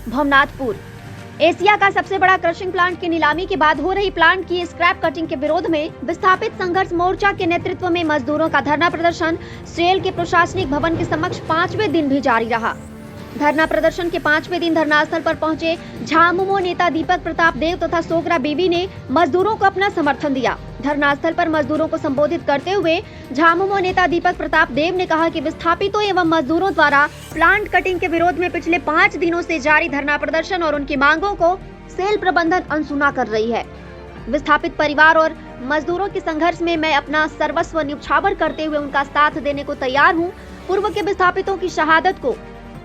Bhavnathpur. Asia का सबसे बड़ा क्रशिंग प्लांट की नीलामी के बाद हो रही प्लांट की स्क्रैप कटिंग के विरोध में विस्थापित संघर्ष मोर्चा के नेतृत्व में मजदूरों का धरना प्रदर्शन सेल के प्रशासनिक भवन के समक्ष 5वें दिन भी जारी रहा। धरना प्रदर्शन के 5वें दिन धरनास्थल पर पहुंचे झामुमो नेता दीपक प्रताप देव तथा सोगरा बीवी ने मजदूरों को अपना समर्थन दिया। धरनास्थल पर मजदूरों को संबोधित करते हुए झामुमो नेता दीपक प्रताप देव ने कहा कि विस्थापितों एवं मजदूरों द्वारा प्लांट कटिंग के विरोध में पिछले 5 दिनों से जारी धरना प्रदर्शन और उनकी मांगों को सेल प्रबंधन अनसुना कर रही है। विस्थापित परिवार और मजदूरों के संघर्ष में मैं अपना सर्वस्व न्यौछावर करते हुए उनका साथ देने को तैयार हूँ। पूर्व के विस्थापितों की शहादत को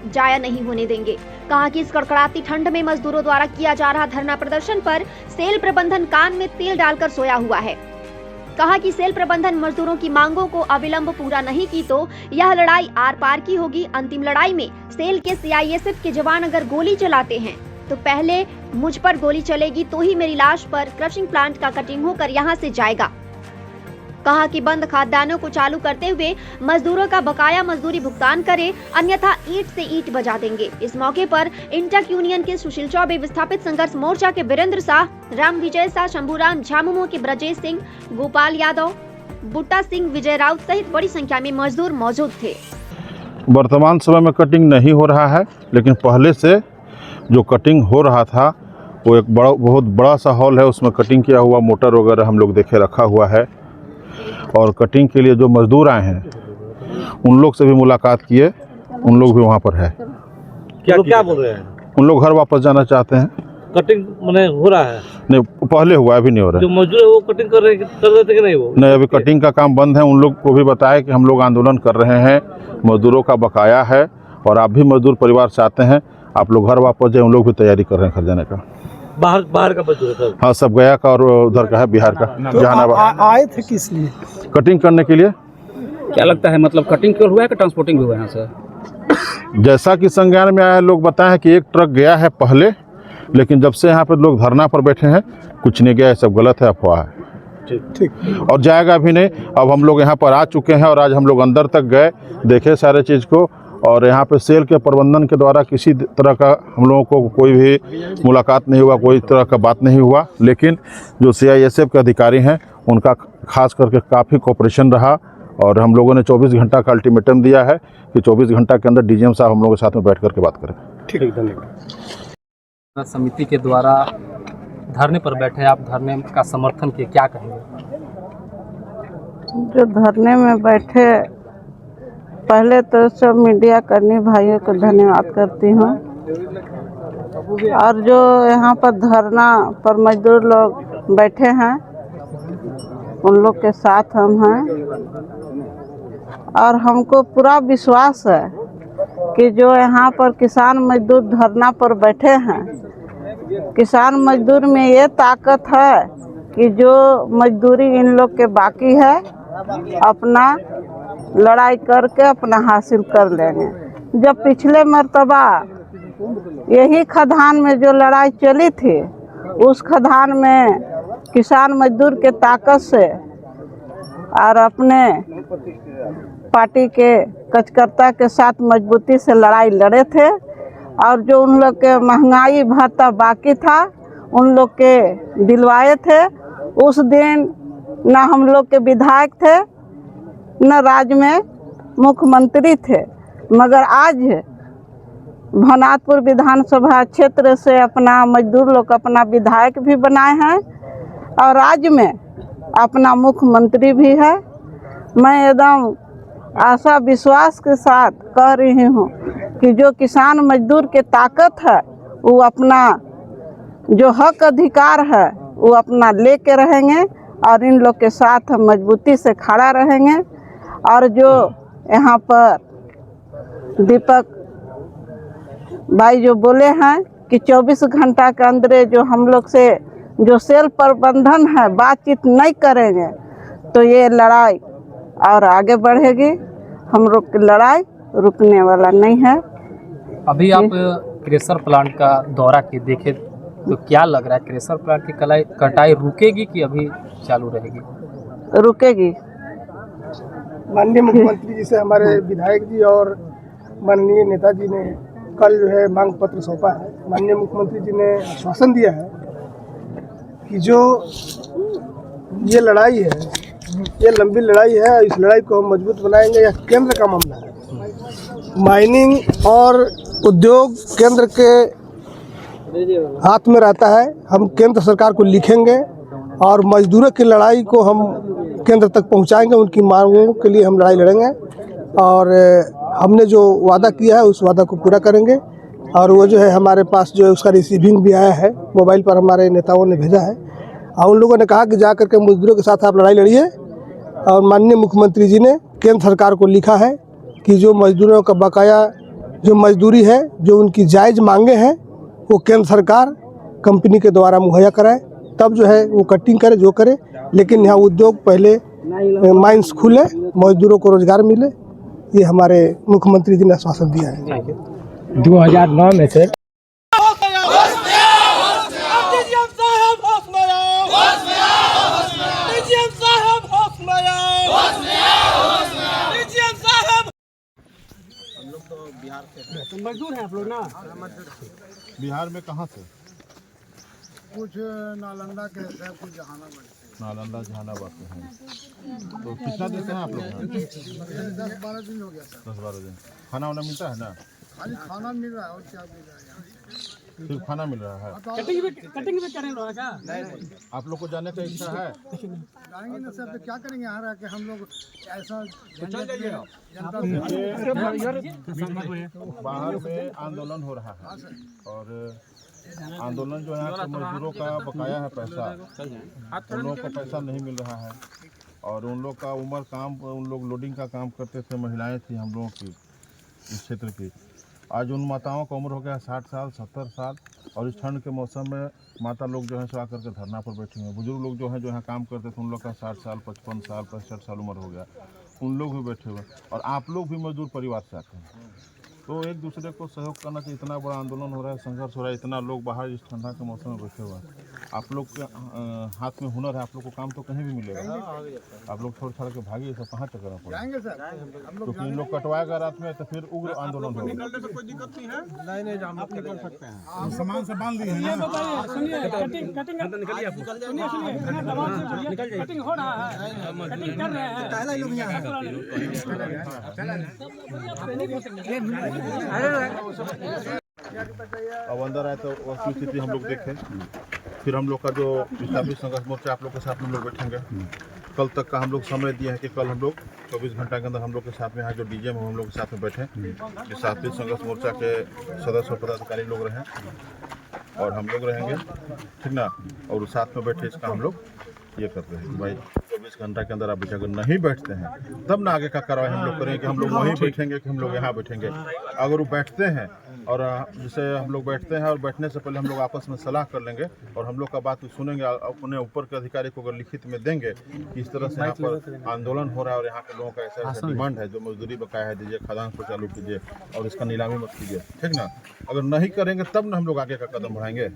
जाया नहीं होने देंगे। कहा कि इस कड़कड़ाती ठंड में मजदूरों द्वारा किया जा रहा धरना प्रदर्शन पर सेल प्रबंधन कान में तेल डालकर सोया हुआ है। कहा कि सेल प्रबंधन मजदूरों की मांगों को अविलंब पूरा नहीं की तो यह लड़ाई आर पार की होगी। अंतिम लड़ाई में सेल के सीआईएसएफ के जवान अगर गोली चलाते हैं तो पहले मुझ पर गोली चलेगी तो ही मेरी लाश पर क्रशिंग प्लांट का कटिंग होकर यहाँ से जाएगा। कहा कि बंद खाद्यान्नों को चालू करते हुए मजदूरों का बकाया मजदूरी भुगतान करें, अन्यथा ईंट से ईंट बजा देंगे। इस मौके पर इंटक यूनियन के सुशील चौबे, विस्थापित संघर्ष मोर्चा के वीरेंद्र शाह, राम विजय शाह, शंभूराम, झामुमो के ब्रजेश सिंह, गोपाल यादव, बुट्टा सिंह, विजय राउत सहित बड़ी संख्या में मजदूर मौजूद थे। वर्तमान समय में कटिंग नहीं हो रहा है, लेकिन पहले से जो कटिंग हो रहा था वो एक बहुत बड़ा सा हॉल है, उसमें कटिंग किया हुआ मोटर वगैरह हम लोग देखे रखा हुआ है। और कटिंग के लिए जो मजदूर आए हैं उन लोग से भी मुलाकात किए, उन लोग भी वहाँ पर है। क्या बोल रहे हैं? उन लोग घर वापस जाना चाहते हैं। कटिंग मैंने हो रहा है? नहीं, पहले हुआ, अभी नहीं हो रहा जो मजदूर है वो कटिंग कर रहे थे कि नहीं? वो नहीं, अभी कटिंग का काम बंद है। उन लोग को भी बताया कि हम लोग आंदोलन कर रहे हैं, मजदूरों का बकाया है और आप भी मजदूर परिवार से आते हैं, आप लोग घर वापस जाए। उन लोग भी तैयारी कर रहे हैं घर जाने का। बाहर का मजदूर है सब? हाँ, सब गया का और उधर का है, बिहार का। तो जहानाबाद आए थे किस लिए? कटिंग करने के लिए। क्या लगता है, मतलब कटिंग क्यों हुआ है कि ट्रांसपोर्टिंग भी हुआ है यहाँ से? जैसा कि संज्ञान में आया, लोग बताए हैं कि एक ट्रक गया है पहले, लेकिन जब से यहाँ पर लोग धरना पर बैठे हैं कुछ नहीं गया है, सब गलत है, अफवाह है। ठीक। और जाएगा भी नहीं। अब हम लोग यहाँ पर आ चुके हैं और आज हम लोग अंदर तक गए, देखे सारे चीज़ को। और यहाँ पे सेल के प्रबंधन के द्वारा किसी तरह का हम लोगों को कोई भी मुलाकात नहीं हुआ, कोई तरह का बात नहीं हुआ। लेकिन जो सीआईएसएफ के अधिकारी हैं उनका खास करके काफ़ी कोऑपरेशन रहा और हम लोगों ने 24 घंटा का अल्टीमेटम दिया है कि 24 घंटा के अंदर डीजीएम साहब हम लोगों के साथ में बैठ करके बात करें। ठीक, धन्यवाद। समिति के द्वारा धरने पर बैठे, आप धरने का समर्थन किए, क्या कहेंगे? जो धरने में बैठे, पहले तो सब मीडिया कर्मी भाइयों को धन्यवाद करती हूँ। और जो यहाँ पर धरना पर मजदूर लोग बैठे हैं उन लोग के साथ हम हैं। और हमको पूरा विश्वास है कि जो यहाँ पर किसान मजदूर धरना पर बैठे हैं, किसान मजदूर में ये ताकत है कि जो मजदूरी इन लोग के बाकी है अपना लड़ाई करके अपना हासिल कर लेंगे। जब पिछले मर्तबा यही खदान में जो लड़ाई चली थी, उस खदान में किसान मजदूर के ताकत से और अपने पार्टी के कार्यकर्ता के साथ मजबूती से लड़ाई लड़े थे। और जो उन लोग के महंगाई भत्ता बाकी था उन लोग के दिलवाए थे। उस दिन न हम लोग के विधायक थे न राज्य में मुख्यमंत्री थे, मगर आज भवनाथपुर विधानसभा क्षेत्र से अपना मजदूर लोग अपना विधायक भी बनाए हैं और राज्य में अपना मुख्यमंत्री भी है। मैं एकदम आशा विश्वास के साथ कह रही हूँ कि जो किसान मजदूर के ताकत है वो अपना जो हक अधिकार है वो अपना लेके रहेंगे और इन लोग के साथ मजबूती से खड़ा रहेंगे। और जो यहाँ पर दीपक भाई जो बोले हैं कि 24 घंटा के अंदर जो हम लोग से जो सेल प्रबंधन है बातचीत नहीं करेंगे तो ये लड़ाई और आगे बढ़ेगी। हम लोग की लड़ाई रुकने वाला नहीं है। अभी आप क्रेशर प्लांट का दौरा के देखे तो क्या लग रहा है, क्रेशर प्लांट की कटाई रुकेगी कि अभी चालू रहेगी? रुकेगी। माननीय मुख्यमंत्री जी से हमारे विधायक जी और माननीय नेताजी ने कल जो है मांग पत्र सौंपा है माननीय मुख्यमंत्री जी ने आश्वासन दिया है कि जो ये लड़ाई है, ये लंबी लड़ाई है, इस लड़ाई को हम मजबूत बनाएंगे। यह केंद्र का मामला है। माइनिंग और उद्योग केंद्र के हाथ में रहता है। हम केंद्र सरकार को लिखेंगे और मजदूरों की लड़ाई को हम केंद्र तक पहुंचाएंगे। उनकी मांगों के लिए हम लड़ाई लड़ेंगे और हमने जो वादा किया है उस वादा को पूरा करेंगे। और वो जो है हमारे पास जो है उसका रिसीविंग भी आया है, मोबाइल पर हमारे नेताओं ने भेजा है और उन लोगों ने कहा कि जा करके मजदूरों के साथ आप लड़ाई लड़िए। और माननीय मुख्यमंत्री जी ने केंद्र सरकार को लिखा है कि जो मजदूरों का बकाया जो मजदूरी है, जो उनकी जायज़ मांगे हैं, वो केंद्र सरकार कंपनी के द्वारा मुहैया कराए, तब जो है वो कटिंग करे जो करे। लेकिन यहाँ उद्योग पहले माइंस खुले, मजदूरों को रोजगार मिले, ये हमारे मुख्यमंत्री जी ने आश्वासन दिया है। 2009 में से मजदूर हैं आप लोग ना? बिहार में कहाँ से? कुछ नालंदा के हैं, कुछ जहानाबाद के हैं। तो कितना दिन से हैं आप लोग यहाँ? 10-12 दिन हो गया सर। 10-12 दिन। खाना वाना मिलता है ना? खाली खाना मिल रहा है और क्या मिल रहा है यहाँ? सिर्फ खाना मिल रहा है। कटिंग भी करें लोग क्या? आप लोग को जाने का इच्छा है? जाएंगे ना सर, तो क्या करेंगे यहाँ रह के हम लोग ऐसा बाहर में आंदोलन हो रहा है और आंदोलन जो है मजदूरों का बकाया है पैसा, उन लोगों को पैसा नहीं मिल रहा है और उन लोग का उम्र काम, उन लोग लोडिंग का काम करते थे, महिलाएं थी हम लोगों की इस क्षेत्र की। आज उन माताओं का उम्र हो गया 60 साल 70 साल और इस ठंड के मौसम में माता लोग जो है सो आकर के धरना पर बैठी हैं। बुजुर्ग लोग जो हैं जो यहाँ काम करते थे उन लोग का 60 साल 55 साल 65 साल उम्र हो गया, उन लोग भी बैठे हुए और आप लोग भी मजदूर परिवार से आते हैं। तो एक दूसरे को सहयोग करना चाहिए। इतना बड़ा आंदोलन हो रहा है, संघर्ष हो रहा है, इतना लोग बाहर इस ठंडा के मौसम में बैठे हुए हैं। आप लोग के हाथ में हुनर है, आप लोग को काम तो कहीं भी मिलेगा। आप लोग छोड़ छाड़ के भागिए, सब कहाँ चक्कर पड़ेगा? जाएंगे सर हम लोग। क्योंकि इन लोग कटवाएगा रात में तो फिर उग्र आंदोलन होगा। कोई दिक्कत नहीं है। नहीं हम लोग निकल सकते हैं। आप सामान से बांध लिए हैं। सुनिए कटिंग निकलिए आप। सुनिए कटिंग हो रहा है, कटिंग कर रहे हैं। अब अंदर आए तो उसकी स्थिति हम लोग देखें। फिर हम लोग का जो विस्थापित संघर्ष मोर्चा आप लोग के साथ हम लोग बैठेंगे। कल तक का हम लोग समय दिया है कि कल हम लोग 24 घंटा के अंदर हम लोग के साथ में यहाँ जो डीजीएम हम लोग के साथ में बैठे, विस्थापित संघर्ष मोर्चा के सदस्य और पदाधिकारी लोग रहें और हम लोग रहेंगे, ठीक ना। और साथ में बैठे इसका हम लोग ये करते हैं कि भाई 24 घंटा के अंदर आप अगर नहीं बैठते हैं तब ना आगे का कार्रवाई हम लोग करेंगे कि हम लोग वहीं बैठेंगे कि हम लोग यहाँ बैठेंगे। अगर वो बैठते हैं और जैसे हम लोग बैठते हैं और बैठने से पहले हम लोग आपस में सलाह कर लेंगे और हम लोग का बात सुनेंगे, अपने ऊपर के अधिकारी को अगर लिखित में देंगे कि इस तरह से यहाँ पर आंदोलन हो रहा है और यहाँ के लोगों का ऐसा ऐसा डिमांड है, जो मजदूरी बकाया है दीजिए, खदान को चालू कीजिए और इसका नीलामी मत कीजिए, ठीक ना। अगर नहीं करेंगे तब ना हम लोग आगे का कदम बढ़ाएंगे।